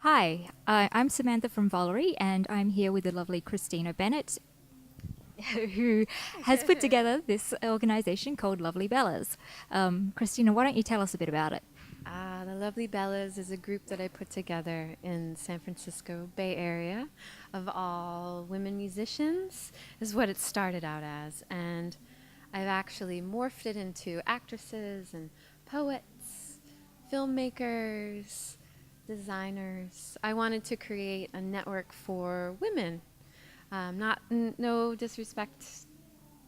Hi, I'm Samantha from Valerie, and I'm here with the lovely Christina Bennett, who has put together this organization called Lovely Bellas. Christina, why don't you tell us a bit about it? The Lovely Bellas is a group that I put together in San Francisco Bay Area of all women musicians, is what it started out as. And I've actually morphed it into actresses and poets, filmmakers, designers. I wanted to create a network for women. No disrespect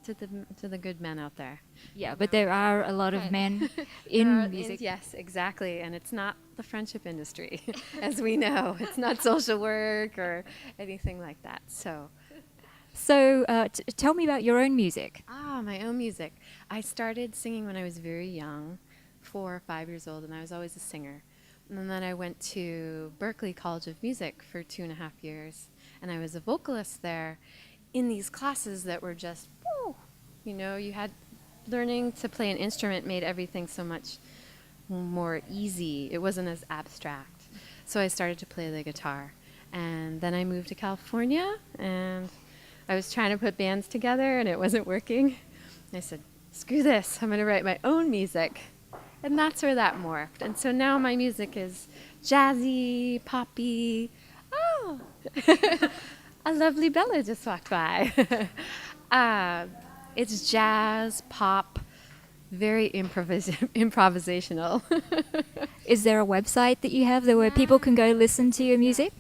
to the good men out there. Yeah, You but know, there are a lot of Right. men There are, in and music. yes, exactly. And it's not the friendship industry, as we know. It's not social work or anything like that. So, So tell me about your own music. my own music. I started singing when I was very young, 4 or 5 years old, and I was always a singer. And then I went to Berklee College of Music for 2.5 years, and I was a vocalist there in these classes that were just, woo, you had learning to play an instrument made everything so much more easy. It wasn't as abstract. So I started to play the guitar. And then I moved to California and I was trying to put bands together and it wasn't working. I said, screw this, I'm going to write my own music. And that's where that morphed. And so now my music is jazzy, poppy. Oh, a lovely Bella just walked by. uh, it's jazz, pop, very improvisational. Is there a website that you have where people Yeah. can go listen to your Yeah. music?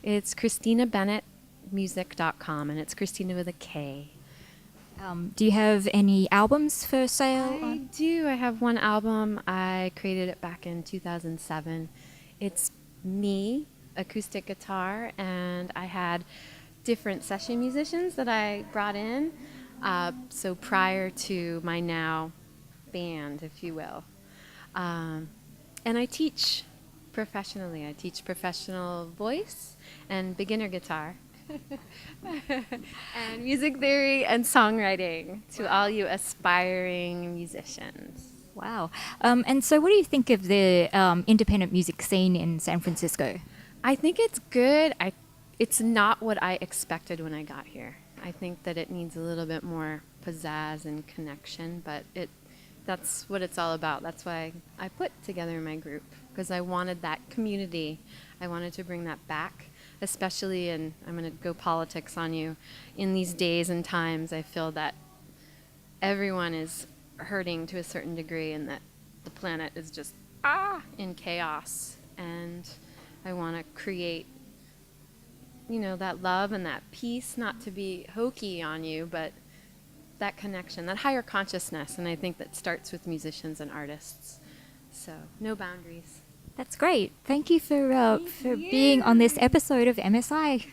It's ChristinaBennettMusic.com, and it's Christina with a K. Do you have any albums for sale? I do. I have one album. I created it back in 2007. It's me, acoustic guitar, and I had different session musicians that I brought in. So prior to my now band, if you will. Um, and I teach professionally. I teach professional voice and beginner guitar. And music theory and songwriting to all you aspiring musicians. Wow. And so, what do you think of the independent music scene in San Francisco? I think it's good. It's not what I expected when I got here. I think that it needs a little bit more pizzazz and connection, but that's what it's all about. That's why I put together my group because I wanted that community. I wanted to bring that back, especially in I'm going to go politics on you. In these days and times, I feel that everyone is hurting to a certain degree and that the planet is just in chaos and I want to create that love and that peace, not to be hokey on you, but that connection, that higher consciousness, and I think that starts with musicians and artists. So no boundaries. That's great. Thank you for being on this episode of MSI.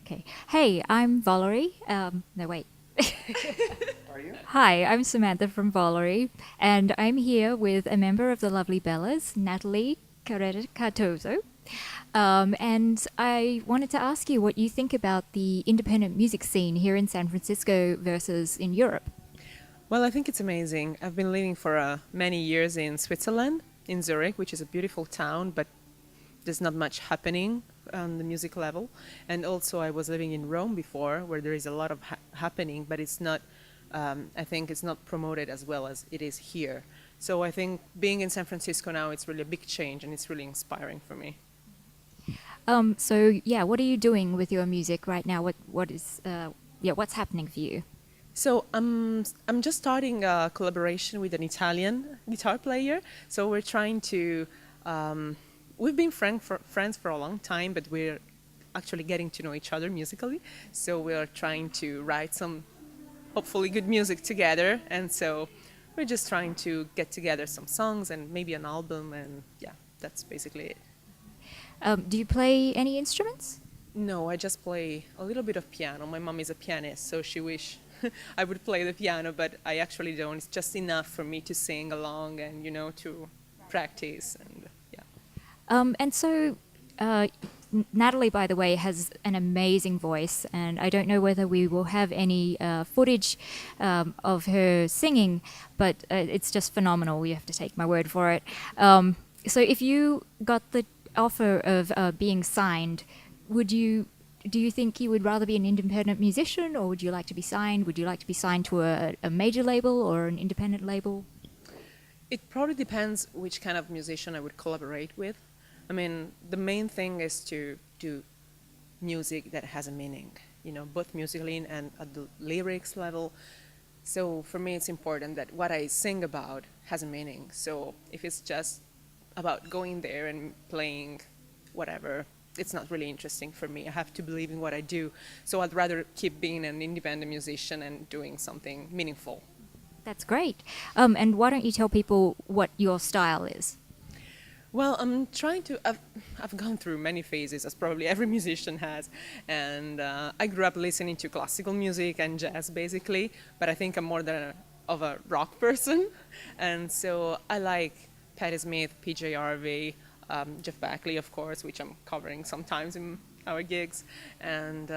Okay. Hey, I'm Valerie. No, wait. Are you? Hi, I'm Samantha from Valerie, and I'm here with a member of the Lovely Bellas, Natalie Carrera Cardozo. And I wanted to ask you what you think about the independent music scene here in San Francisco versus in Europe. Well, I think it's amazing. I've been living for many years in Switzerland, in Zurich, which is a beautiful town, but there's not much happening on the music level. And also, I was living in Rome before, where there is a lot of happening, but it's not. I think it's not promoted as well as it is here. So I think being in San Francisco now, it's really a big change, and it's really inspiring for me. So yeah, what are you doing with your music right now? What's happening for you? So I'm just starting a collaboration with an Italian guitar player. So we're trying to we've been friends for a long time, but we're actually getting to know each other musically. So we're trying to write some hopefully good music together, and so we're just trying to get together some songs and maybe an album, and yeah, that's basically it. Do you play any instruments? No, I just play a little bit of piano. My mom is a pianist, so she wish I would play the piano, but I actually don't. It's just enough for me to sing along and, to practice and yeah. And so, Natalie, by the way, has an amazing voice, and I don't know whether we will have any footage of her singing, but it's just phenomenal. You have to take my word for it. So, if you got the offer of being signed, would you do you think you would rather be an independent musician, or would you like to be signed? Would you like to be signed to a major label or an independent label? It probably depends which kind of musician I would collaborate with. I mean, the main thing is to do music that has a meaning, both musically and at the lyrics level. So for me, it's important that what I sing about has a meaning. So if it's just about going there and playing whatever, it's not really interesting for me. I have to believe in what I do. So I'd rather keep being an independent musician and doing something meaningful. That's great. And why don't you tell people what your style is? Well, I'm trying to. I've gone through many phases, as probably every musician has, and I grew up listening to classical music and jazz, basically. But I think I'm more of a rock person, and so I like Patti Smith, PJ Harvey, Jeff Buckley, of course, which I'm covering sometimes in our gigs, and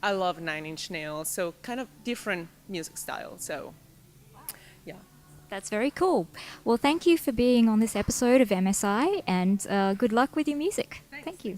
I love Nine Inch Nails. So kind of different music styles. So, yeah. That's very cool. Well, thank you for being on this episode of MSI, and good luck with your music. Thank you.